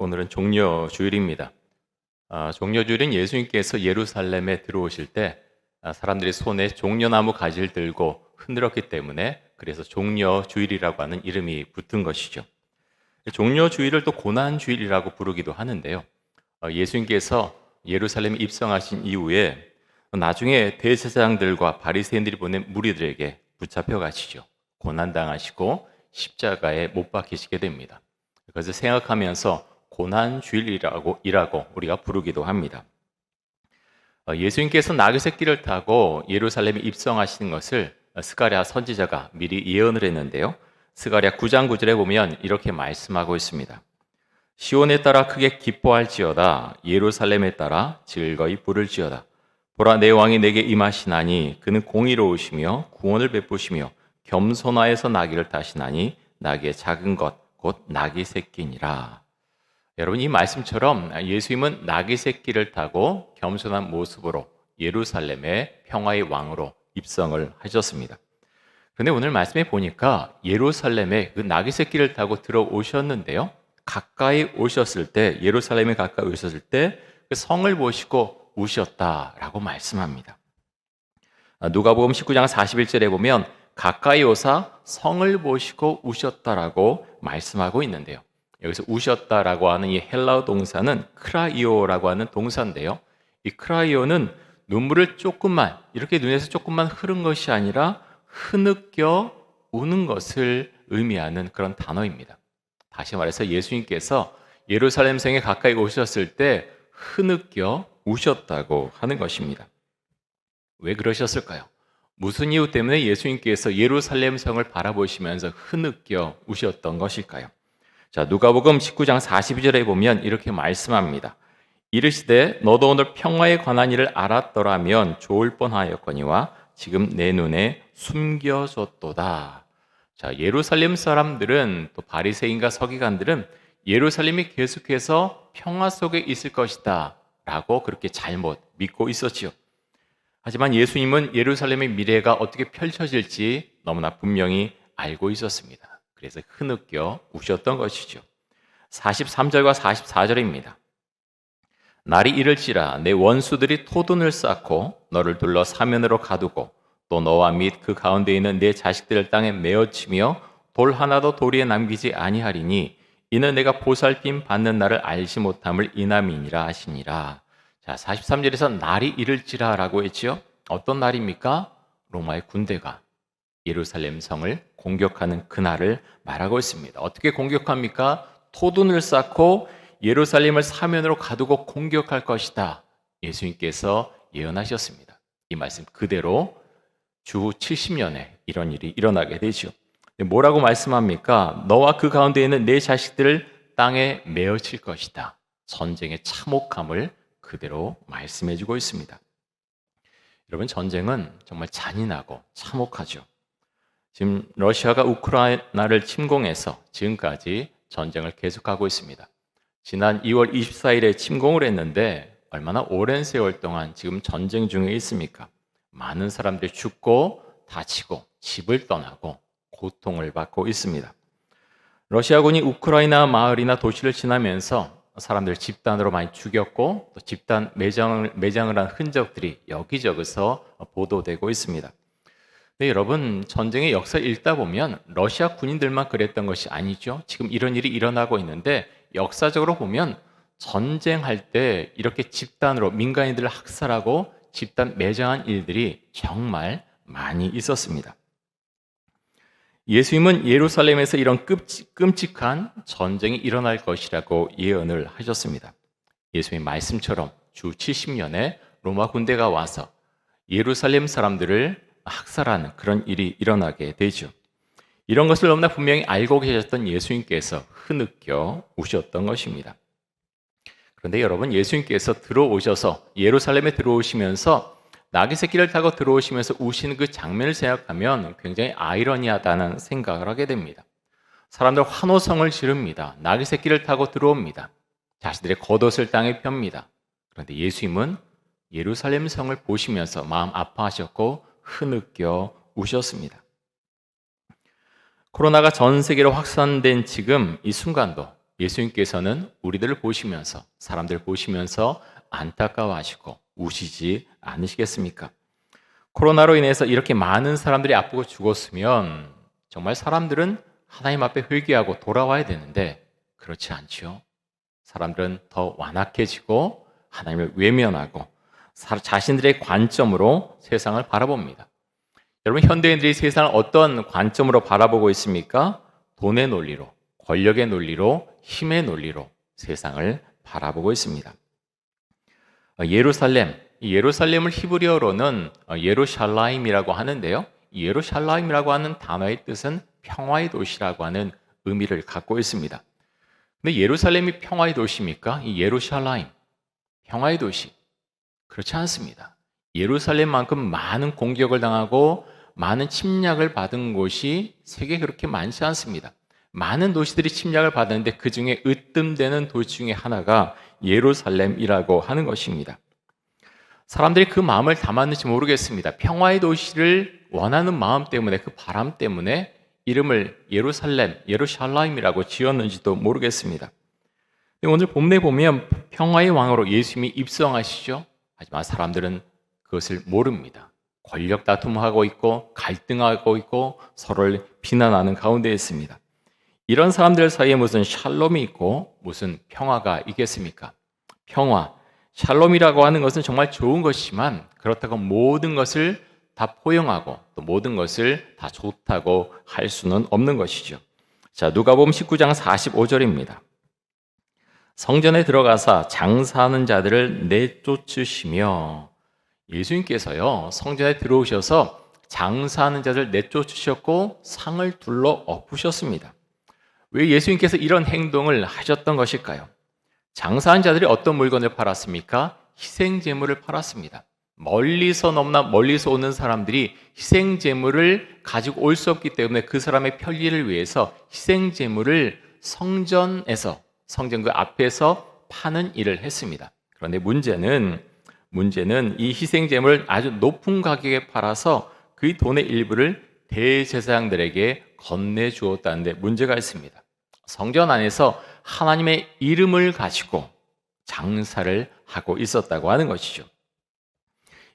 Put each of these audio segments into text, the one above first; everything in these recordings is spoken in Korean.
오늘은 종려주일입니다. 종려주일은 예수님께서 예루살렘에 들어오실 때 사람들이 손에 종려나무 가지를 들고 흔들었기 때문에 그래서 종려주일이라고 하는 이름이 붙은 것이죠. 종려주일을 또 고난주일이라고 부르기도 하는데요. 예수님께서 예루살렘에 입성하신 이후에 나중에 대제사장들과 바리새인들이 보낸 무리들에게 붙잡혀 가시죠. 고난당하시고 십자가에 못 박히시게 됩니다. 그것을 생각하면서 고난주일이라고 우리가 부르기도 합니다. 예수님께서 나귀 띠를 타고 예루살렘에 입성하시는 것을 스가랴 선지자가 미리 예언을 했는데요. 스가랴 9장 9절에 보면 이렇게 말씀하고 있습니다. 시온에 따라 크게 기뻐할지어다. 예루살렘에 따라 즐거이 부를지어다. 보라, 내 왕이 내게 임하시나니 그는 공의로우시며 구원을 베푸시며 겸손하여서 나귀를 타시나니 나귀의 작은 것 곧 나귀 새끼니라. 여러분, 이 말씀처럼 예수님은 나귀 새끼를 타고 겸손한 모습으로 예루살렘의 평화의 왕으로 입성을 하셨습니다. 그런데 오늘 말씀에 보니까 예루살렘에 그 나귀 새끼를 타고 들어오셨는데요. 예루살렘에 가까이 오셨을 때 그 성을 보시고 우셨다라고 말씀합니다. 누가복음 19장 41절에 보면 가까이 오사 성을 보시고 우셨다라고 말씀하고 있는데요. 여기서 우셨다라고 하는 이 헬라어 동사는 크라이오라고 하는 동사인데요. 이 크라이오는 눈물을 이렇게 눈에서 조금만 흐른 것이 아니라 흐느껴 우는 것을 의미하는 그런 단어입니다. 다시 말해서 예수님께서 예루살렘 성에 가까이 오셨을 때 흐느껴 우셨다고 하는 것입니다. 왜 그러셨을까요? 무슨 이유 때문에 예수님께서 예루살렘 성을 바라보시면서 흐느껴 우셨던 것일까요? 자, 누가복음 19장 42절에 보면 이렇게 말씀합니다. 이르시되 너도 오늘 평화에 관한 일을 알았더라면 좋을 뻔하였거니와 지금 내 눈에 숨겨졌도다. 자, 예루살렘 사람들은 또 바리새인과 서기관들은 예루살렘이 계속해서 평화 속에 있을 것이다 라고 그렇게 잘못 믿고 있었지요. 하지만 예수님은 예루살렘의 미래가 어떻게 펼쳐질지 너무나 분명히 알고 있었습니다. 그래서 흐느껴 우셨던 것이죠. 43절과 44절입니다. 날이 이를지라 내 원수들이 토둔을 쌓고 너를 둘러 사면으로 가두고 또 너와 및 그 가운데 있는 내 자식들을 땅에 메어치며 돌 하나도 도리에 남기지 아니하리니 이는 내가 보살핌 받는 날을 알지 못함을 인함이니라 하시니라. 자, 43절에서 날이 이를지라 라고 했지요. 어떤 날입니까? 로마의 군대가 예루살렘 성을 공격하는 그날을 말하고 있습니다. 어떻게 공격합니까? 토둔을 쌓고 예루살렘을 사면으로 가두고 공격할 것이다. 예수님께서 예언하셨습니다. 이 말씀 그대로 주후 70년에 이런 일이 일어나게 되죠. 뭐라고 말씀합니까? 너와 그 가운데 있는 내 자식들을 땅에 메어칠 것이다. 전쟁의 참혹함을 그대로 말씀해주고 있습니다. 여러분, 전쟁은 정말 잔인하고 참혹하죠. 지금 러시아가 우크라이나를 침공해서 지금까지 전쟁을 계속하고 있습니다. 지난 2월 24일에 침공을 했는데 얼마나 오랜 세월 동안 지금 전쟁 중에 있습니까? 많은 사람들이 죽고 다치고 집을 떠나고 고통을 받고 있습니다. 러시아군이 우크라이나 마을이나 도시를 지나면서 사람들 집단으로 많이 죽였고 또 집단 매장을 한 흔적들이 여기저기서 보도되고 있습니다. 근데 여러분, 전쟁의 역사를 읽다 보면 러시아 군인들만 그랬던 것이 아니죠. 지금 이런 일이 일어나고 있는데 역사적으로 보면 전쟁할 때 이렇게 집단으로 민간인들을 학살하고 집단 매장한 일들이 정말 많이 있었습니다. 예수님은 예루살렘에서 이런 끔찍한 전쟁이 일어날 것이라고 예언을 하셨습니다. 예수님의 말씀처럼 주 70년에 로마 군대가 와서 예루살렘 사람들을 학살하는 그런 일이 일어나게 되죠. 이런 것을 너무나 분명히 알고 계셨던 예수님께서 흐느껴 우셨던 것입니다. 그런데 여러분, 예수님께서 예루살렘에 들어오시면서 나귀 새끼를 타고 들어오시면서 우시는 그 장면을 생각하면 굉장히 아이러니하다는 생각을 하게 됩니다. 사람들 환호성을 지릅니다. 나귀 새끼를 타고 들어옵니다. 자신들의 겉옷을 땅에 펴니다. 그런데 예수님은 예루살렘 성을 보시면서 마음 아파하셨고 흐느껴 우셨습니다. 코로나가 전 세계로 확산된 지금 이 순간도 예수님께서는 우리들을 보시면서, 사람들 보시면서 안타까워하시고 우시지 않으시겠습니까? 코로나로 인해서 이렇게 많은 사람들이 아프고 죽었으면 정말 사람들은 하나님 앞에 회개하고 돌아와야 되는데 그렇지 않지요. 사람들은 더 완악해지고 하나님을 외면하고 자신들의 관점으로 세상을 바라봅니다. 여러분, 현대인들이 세상을 어떤 관점으로 바라보고 있습니까? 돈의 논리로, 권력의 논리로, 힘의 논리로 세상을 바라보고 있습니다. 예루살렘을 히브리어로는 예루샬라임이라고 하는데요. 예루샬라임이라고 하는 단어의 뜻은 평화의 도시라고 하는 의미를 갖고 있습니다. 근데 예루살렘이 평화의 도시입니까? 이 예루샬라임, 평화의 도시. 그렇지 않습니다. 예루살렘만큼 많은 공격을 당하고 많은 침략을 받은 곳이 세계에 그렇게 많지 않습니다. 많은 도시들이 침략을 받았는데 그 중에 으뜸되는 도시 중에 하나가 예루살렘이라고 하는 것입니다. 사람들이 그 마음을 담았는지 모르겠습니다. 평화의 도시를 원하는 마음 때문에, 그 바람 때문에 이름을 예루샬라임이라고 지었는지도 모르겠습니다. 오늘 본문에 보면 평화의 왕으로 예수님이 입성하시죠. 하지만 사람들은 그것을 모릅니다. 권력 다툼하고 있고 갈등하고 있고 서로를 비난하는 가운데 있습니다. 이런 사람들 사이에 무슨 샬롬이 있고 무슨 평화가 있겠습니까? 평화, 샬롬이라고 하는 것은 정말 좋은 것이지만 그렇다고 모든 것을 다 포용하고 또 모든 것을 다 좋다고 할 수는 없는 것이죠. 자, 누가복음 19장 45절입니다. 성전에 들어가사 장사하는 자들을 내쫓으시며, 예수님께서요 성전에 들어오셔서 장사하는 자들 내쫓으셨고 상을 둘러 엎으셨습니다. 왜 예수님께서 이런 행동을 하셨던 것일까요? 장사한 자들이 어떤 물건을 팔았습니까? 희생제물을 팔았습니다. 너무나 멀리서 오는 사람들이 희생제물을 가지고 올 수 없기 때문에 그 사람의 편리를 위해서 희생제물을 성전 그 앞에서 파는 일을 했습니다. 그런데 문제는 이 희생제물을 아주 높은 가격에 팔아서 그 돈의 일부를 대제사장들에게 건네주었다는 데 문제가 있습니다. 성전 안에서 하나님의 이름을 가지고 장사를 하고 있었다고 하는 것이죠.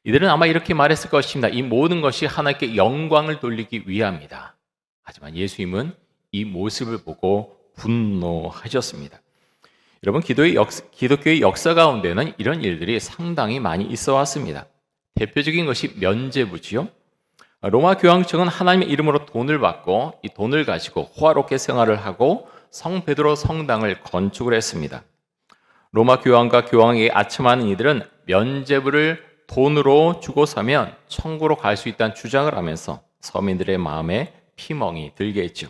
이들은 아마 이렇게 말했을 것입니다. 이 모든 것이 하나님께 영광을 돌리기 위함이다. 하지만 예수님은 이 모습을 보고 분노하셨습니다. 여러분, 기독교의 역사 가운데는 이런 일들이 상당히 많이 있어 왔습니다. 대표적인 것이 면죄부지요. 로마 교황청은 하나님의 이름으로 돈을 받고 이 돈을 가지고 호화롭게 생활을 하고 성 베드로 성당을 건축을 했습니다. 로마 교황과 교황에게 아첨하는 이들은 면죄부를 돈으로 주고 사면 천국으로 갈 수 있다는 주장을 하면서 서민들의 마음에 피멍이 들게 했죠.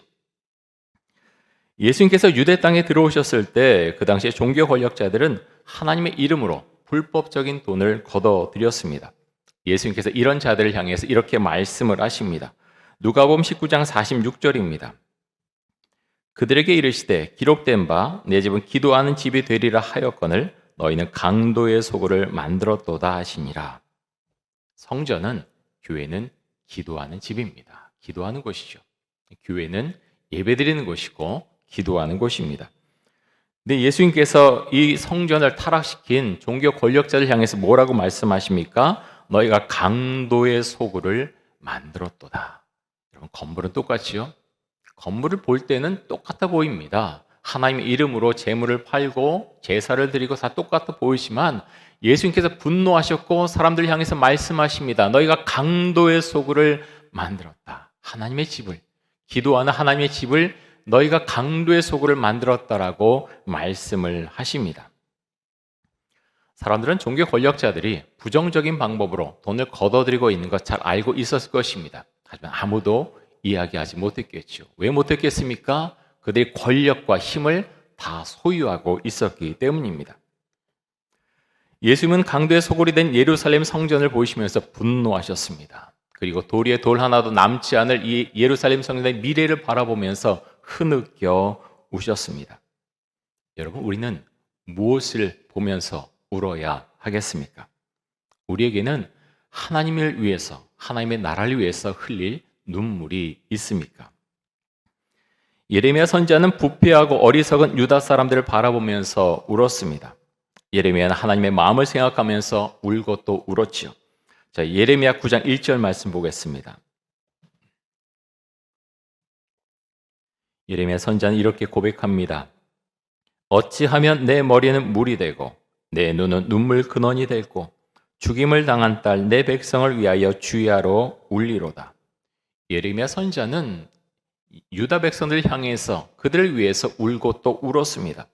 예수님께서 유대 땅에 들어오셨을 때 그 당시에 종교 권력자들은 하나님의 이름으로 불법적인 돈을 걷어들였습니다. 예수님께서 이런 자들을 향해서 이렇게 말씀을 하십니다. 누가복음 19장 46절입니다. 그들에게 이르시되 기록된 바 내 집은 기도하는 집이 되리라 하였거늘 너희는 강도의 소굴을 만들었도다 하시니라. 성전은, 교회는 기도하는 집입니다. 기도하는 곳이죠. 교회는 예배드리는 곳이고 기도하는 곳입니다. 근데 예수님께서 이 성전을 타락시킨 종교 권력자들 향해서 뭐라고 말씀하십니까? 너희가 강도의 소굴을 만들었도다. 여러분, 건물은 똑같지요? 건물을 볼 때는 똑같아 보입니다. 하나님의 이름으로 재물을 팔고 제사를 드리고 다 똑같아 보이지만 예수님께서 분노하셨고 사람들 향해서 말씀하십니다. 너희가 강도의 소굴을 만들었다. 하나님의 집을, 기도하는 하나님의 집을 너희가 강도의 소굴을 만들었다라고 말씀을 하십니다. 사람들은 종교 권력자들이 부정적인 방법으로 돈을 걷어들이고 있는 것 잘 알고 있었을 것입니다. 하지만 아무도 이야기하지 못했겠죠. 왜 못했겠습니까? 그들의 권력과 힘을 다 소유하고 있었기 때문입니다. 예수님은 강도의 소굴이 된 예루살렘 성전을 보시면서 분노하셨습니다. 그리고 돌 위에 돌 하나도 남지 않을 이 예루살렘 성전의 미래를 바라보면서 흐느껴 우셨습니다. 여러분, 우리는 무엇을 보면서 울어야 하겠습니까? 우리에게는 하나님을 위해서, 하나님의 나라를 위해서 흘릴 눈물이 있습니까? 예레미야 선지자는 부패하고 어리석은 유다 사람들을 바라보면서 울었습니다. 예레미야는 하나님의 마음을 생각하면서 울고 또 울었지요. 자, 예레미야 9장 1절 말씀 보겠습니다. 예레미야 선지자는 이렇게 고백합니다. 어찌하면 내 머리는 물이 되고 내 눈은 눈물 근원이 되고 죽임을 당한 딸 내 백성을 위하여 주야로 울리로다. 예레미야 선지자는 유다 백성들을 향해서 그들을 위해서 울고 또 울었습니다.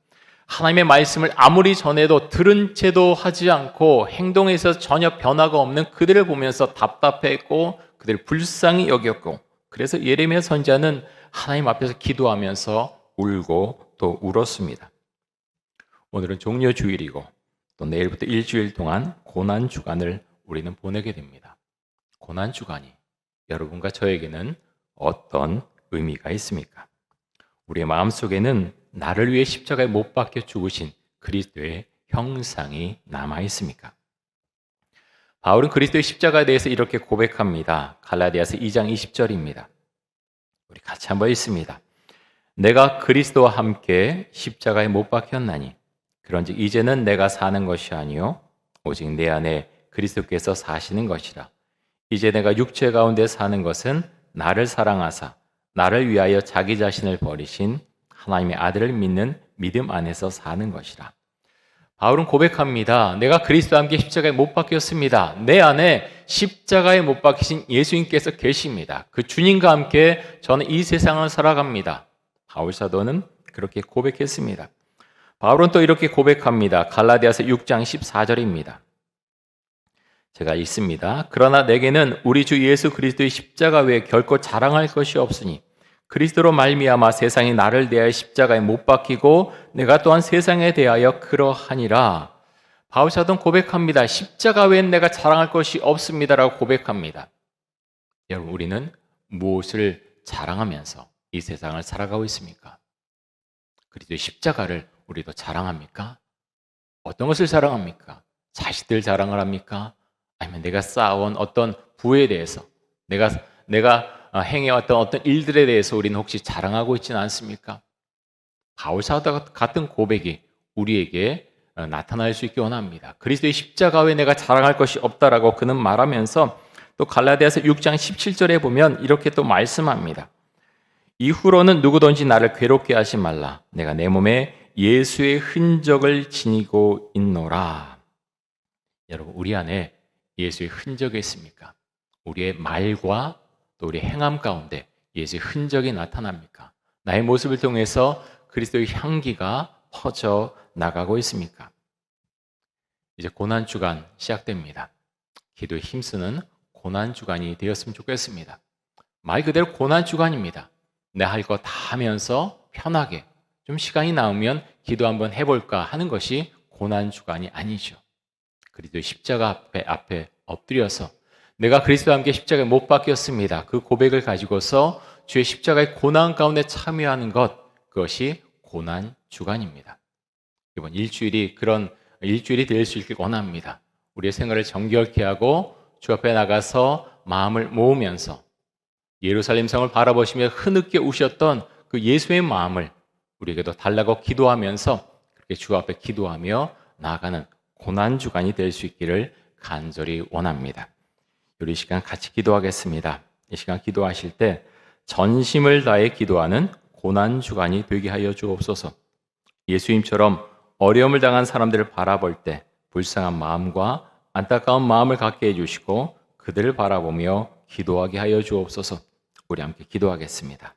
하나님의 말씀을 아무리 전해도 들은 채도 하지 않고 행동에서 전혀 변화가 없는 그들을 보면서 답답했고 그들을 불쌍히 여겼고, 그래서 예레미야 선지자는 하나님 앞에서 기도하면서 울고 또 울었습니다. 오늘은 종려주일이고 또 내일부터 일주일 동안 고난주간을 우리는 보내게 됩니다. 고난주간이 여러분과 저에게는 어떤 의미가 있습니까? 우리의 마음속에는 나를 위해 십자가에 못 박혀 죽으신 그리스도의 형상이 남아 있습니까? 바울은 그리스도의 십자가에 대해서 이렇게 고백합니다. 갈라디아서 2장 20절입니다. 우리 같이 한번 읽습니다. 내가 그리스도와 함께 십자가에 못 박혔나니 그런즉 이제는 내가 사는 것이 아니요 오직 내 안에 그리스도께서 사시는 것이라. 이제 내가 육체 가운데 사는 것은 나를 사랑하사 나를 위하여 자기 자신을 버리신 하나님의 아들을 믿는 믿음 안에서 사는 것이라. 바울은 고백합니다. 내가 그리스도와 함께 십자가에 못 박혔습니다. 내 안에 십자가에 못 박히신 예수님께서 계십니다. 그 주님과 함께 저는 이 세상을 살아갑니다. 바울 사도는 그렇게 고백했습니다. 바울은 또 이렇게 고백합니다. 갈라디아서 6장 14절입니다. 제가 읽습니다. 그러나 내게는 우리 주 예수 그리스도의 십자가 외에 결코 자랑할 것이 없으니 그리스도로 말미암아 세상이 나를 대하여 십자가에 못 박히고 내가 또한 세상에 대하여 그러하니라. 바울 사도는 고백합니다. 십자가 외엔 내가 자랑할 것이 없습니다라고 고백합니다. 여러분, 우리는 무엇을 자랑하면서 이 세상을 살아가고 있습니까? 그리스도의 십자가를 우리도 자랑합니까? 어떤 것을 자랑합니까? 자식들 자랑을 합니까? 아니면 내가 쌓아온 어떤 부에 대해서, 내가 행해왔던 어떤 일들에 대해서 우리는 혹시 자랑하고 있지는 않습니까? 바울 사도 같은 고백이 우리에게 나타날 수 있기 원합니다. 그리스도의 십자가 외에 내가 자랑할 것이 없다라고 그는 말하면서 또 갈라디아서 6장 17절에 보면 이렇게 또 말씀합니다. 이후로는 누구든지 나를 괴롭게 하지 말라. 내가 내 몸에 예수의 흔적을 지니고 있노라. 여러분, 우리 안에 예수의 흔적이 있습니까? 우리의 말과 또 우리 행함 가운데 예수의 흔적이 나타납니까? 나의 모습을 통해서 그리스도의 향기가 퍼져 나가고 있습니까? 이제 고난주간 시작됩니다. 기도에 힘쓰는 고난주간이 되었으면 좋겠습니다. 말 그대로 고난주간입니다. 내 할 거 다 하면서 편하게 좀 시간이 남으면 기도 한번 해볼까 하는 것이 고난주간이 아니죠. 그리스도의 십자가 앞에 엎드려서 내가 그리스도와 함께 십자가에 못 박혔습니다. 그 고백을 가지고서 주의 십자가의 고난 가운데 참여하는 것, 그것이 고난주간입니다. 이번 일주일이 그런 일주일이 될 수 있길 원합니다. 우리의 생활을 정결케 하고 주 앞에 나가서 마음을 모으면서 예루살렘 성을 바라보시며 흐느껴 우셨던 그 예수의 마음을 우리에게도 달라고 기도하면서 그렇게 주 앞에 기도하며 나아가는 고난주간이 될 수 있기를 간절히 원합니다. 우리 이 시간 같이 기도하겠습니다. 이 시간 기도하실 때 전심을 다해 기도하는 고난주간이 되게 하여 주옵소서. 예수님처럼 어려움을 당한 사람들을 바라볼 때 불쌍한 마음과 안타까운 마음을 갖게 해주시고 그들을 바라보며 기도하게 하여 주옵소서. 우리 함께 기도하겠습니다.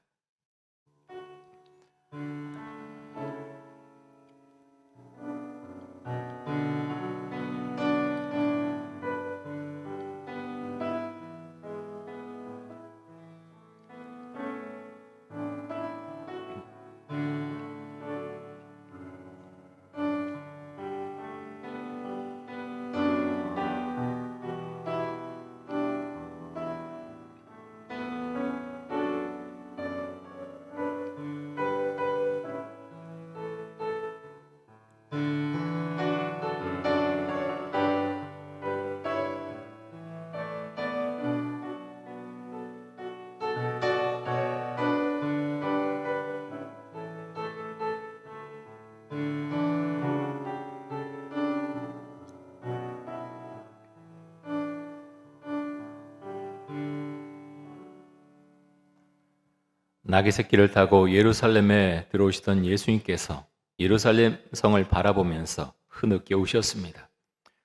나귀 새끼를 타고 예루살렘에 들어오시던 예수님께서 예루살렘 성을 바라보면서 흐느껴 우셨습니다.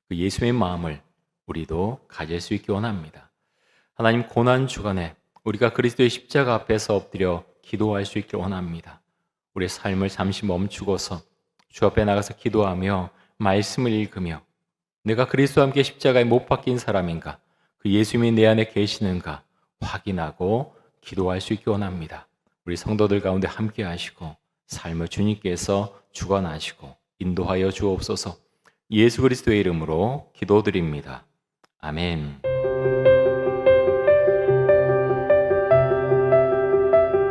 그 예수의 마음을 우리도 가질 수 있기 원합니다. 하나님, 고난 주간에 우리가 그리스도의 십자가 앞에서 엎드려 기도할 수 있길 원합니다. 우리의 삶을 잠시 멈추고서 주 앞에 나가서 기도하며 말씀을 읽으며 내가 그리스도와 함께 십자가에 못 박힌 사람인가, 그 예수님이 내 안에 계시는가 확인하고 기도할 수 있기 원합니다. 우리 성도들 가운데 함께 하시고 삶을 주님께서 주관하시고 인도하여 주옵소서. 예수 그리스도의 이름으로 기도드립니다. 아멘.